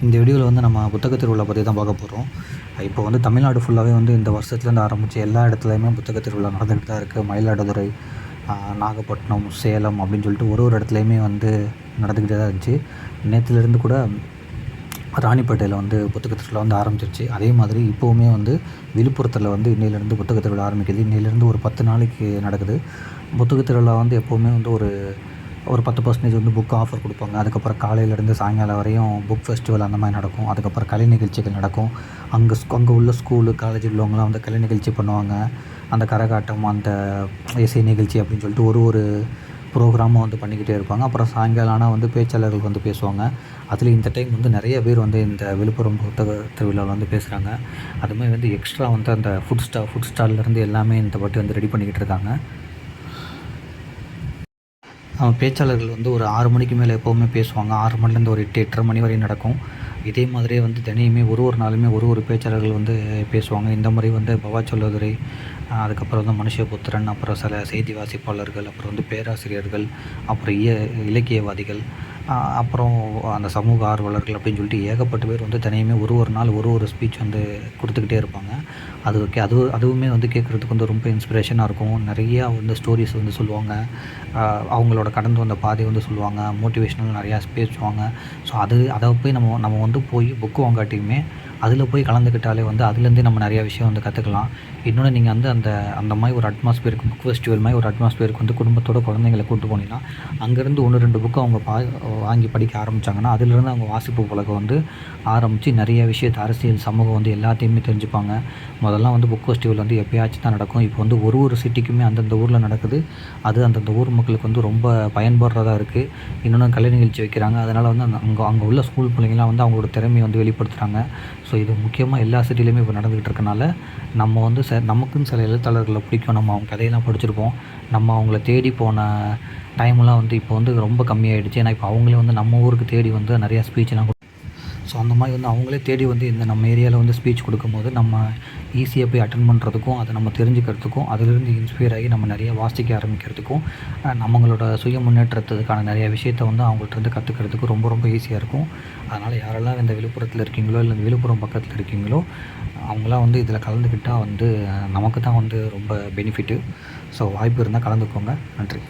இந்த வீடியோவில் வந்து நம்ம புத்தக திருவிழா பற்றி தான் பார்க்க போகிறோம். இப்போ வந்து தமிழ்நாடு ஃபுல்லாகவே வந்து இந்த வருஷத்துலேருந்து ஆரம்பித்து எல்லா இடத்துலையுமே புத்தக திருவிழா நடந்துகிட்டு தான் இருக்குது. மயிலாடுதுறை, நாகப்பட்டினம், சேலம் அப்படின்னு சொல்லிட்டு ஒரு இடத்துலையுமே வந்து நடந்துக்கிட்டே தான் இருந்துச்சு. நேற்றுலேருந்து கூட ராணிப்பேட்டையில் வந்து புத்தக திருவிழா வந்து ஆரம்பிச்சிருச்சு. அதே மாதிரி இப்போவுமே வந்து விழுப்புரத்தில் வந்து இன்னையிலேருந்து புத்தக திருவிழா ஆரம்பிக்குது. இன்னையிலேருந்து ஒரு 10 நாளைக்கு நடக்குது. புத்தக திருவிழா வந்து எப்போவுமே வந்து ஒரு 10% வந்து புக் ஆஃபர் கொடுப்பாங்க. அதுக்கப்புறம் காலையிலேருந்து சாயங்காலம் வரையும் புக் ஃபெஸ்டிவல் அந்த மாதிரி நடக்கும். அதுக்கப்புறம் கலை நிகழ்ச்சிகள் நடக்கும். அங்கே உள்ள ஸ்கூலு, காலேஜ் உள்ளவங்களாம் வந்து கலை நிகழ்ச்சி பண்ணுவாங்க. அந்த கரகாட்டம், அந்த இசை நிகழ்ச்சி அப்படின்னு சொல்லிட்டு ஒரு ப்ரோக்ராமும் வந்து பண்ணிக்கிட்டே இருப்பாங்க. அப்புறம் சாயங்காலம் ஆனால் வந்து பேச்சாளர்கள் வந்து பேசுவாங்க. அதில் இந்த டைம் வந்து நிறைய பேர் வந்து இந்த விழுப்புரம் புத்தக திருவிழாவில் வந்து பேசுகிறாங்க. அதுமாதிரி வந்து எக்ஸ்ட்ரா வந்து அந்த ஃபுட் ஸ்டால்லேருந்து எல்லாமே இந்த வாட்டி வந்து ரெடி பண்ணிக்கிட்டு இருக்காங்க. பேச்சாளர்கள் வந்து ஒரு 6 மணிக்கு மேலே எப்போவுமே பேசுவாங்க. 6 மணிலேருந்து ஒரு 8, 8:30 மணி வரையும் நடக்கும். இதே மாதிரியே வந்து தினையுமே ஒரு நாளுமே ஒரு பேச்சாளர்கள் வந்து பேசுவாங்க. இந்த முறை வந்து பவா செல்லதுரை, அதுக்கப்புறம் வந்து மனுஷபுத்திரன், அப்புறம் சில செய்தி வாசிப்பாளர்கள், அப்புறம் வந்து பேராசிரியர்கள், அப்புறம் இலக்கியவாதிகள், அப்புறம் அந்த சமூக ஆர்வலர்கள் அப்படின்னு சொல்லிட்டு ஏகப்பட்ட பேர் வந்து தினையுமே ஒரு நாள் ஒரு ஸ்பீச் வந்து கொடுத்துக்கிட்டே இருப்பாங்க. அதுவுமே வந்து கேட்குறதுக்கு வந்து ரொம்ப இன்ஸ்பிரேஷனாக இருக்கும். நிறையா வந்து ஸ்டோரிஸ் வந்து சொல்லுவாங்க. அவங்களோட கடந்து வந்த பாதை வந்து சொல்லுவாங்க. மோட்டிவேஷ்னல் நிறையா பேசுவாங்க. ஸோ அதை போய் நம்ம வந்து போய் புக்கு வாங்காட்டியுமே அதில் போய் கலந்துக்கிட்டாலே வந்து அதுலேருந்தே நம்ம நிறையா விஷயம் வந்து கற்றுக்கலாம். இன்னொன்று நீங்கள் வந்து அந்த மாதிரி ஒரு அட்மாஸ்பியருக்கு, புக் ஃபெஸ்டிவல் மாதிரி ஒரு அட்மாஸ்பியருக்கு வந்து குடும்பத்தோட குழந்தைங்கள கூப்பிட்டு போனீங்கன்னா, அங்கேருந்து 1, 2 புக்கு அவங்க வாங்கி படிக்க ஆரம்பித்தாங்கன்னா, அதிலிருந்து அவங்க வாசிப்பு பழக்கம் வந்து ஆரம்பித்து நிறைய விஷயத்தை, அரசியல், சமூகம் வந்து எல்லாத்தையுமே தெரிஞ்சுப்பாங்க. முதல்லாம் வந்து புக் ஃபெஸ்டிவல் வந்து எப்பயாச்சும் தான் நடக்கும். இப்போ வந்து ஒரு சிட்டிக்குமே அந்தந்த ஊரில் நடக்குது. அது அந்தந்த ஊர் மக்களுக்கு வந்து ரொம்ப பயன்படுறதா இருக்குது. இன்னொன்று கலை நிகழ்ச்சி வைக்கிறாங்க. அதனால் வந்து அங்கே உள்ள ஸ்கூல் பிள்ளைங்களாம் வந்து அவங்களோட திறமையை வந்து வெளிப்படுத்துகிறாங்க. ஸோ இது முக்கியமாக எல்லா சிட்டிலையுமே இப்போ நடந்துக்கிட்டு இருக்கனால நம்ம வந்து நமக்குன்னு சில எழுத்தாளர்களை பிடிக்கும். நம்ம அவங்க கதையெல்லாம் படிச்சிருப்போம். நம்ம அவங்கள தேடி போன டைம்லாம் வந்து இப்போ வந்து ரொம்ப கம்மியாகிடுச்சு. ஏன்னா இப்போ அவங்களே வந்து நம்ம ஊருக்கு தேடி வந்து நிறையா ஸ்பீச்லாம் ஸோ அந்த மாதிரி வந்து அவங்களே தேடி வந்து இந்த நம்ம ஏரியாவில் வந்து ஸ்பீச் கொடுக்கும்போது நம்ம ஈஸியாக போய் அட்டன் பண்ணுறதுக்கும், அதை நம்ம தெரிஞ்சுக்கிறதுக்கும், அதிலிருந்து இன்ஸ்பயர் ஆகி நம்ம நிறைய வாசிக்க ஆரம்பிக்கிறதுக்கும், நம்மளோட சுய முன்னேற்றத்துக்கான நிறைய விஷயத்த வந்து அவங்கள்ட்ட கற்றுக்கிறதுக்கு ரொம்ப ஈஸியாக இருக்கும். அதனால் யாரெல்லாம் இந்த விழுப்புரத்தில் இருக்கீங்களோ, இல்லை இந்த விழுப்புரம் பக்கத்தில் இருக்கீங்களோ, அவங்களாம் வந்து இதில் கலந்துக்கிட்டால் வந்து நமக்கு தான் வந்து ரொம்ப பெனிஃபிட்டு. ஸோ வாய்ப்பு இருந்தால் கலந்துக்கோங்க. நன்றி.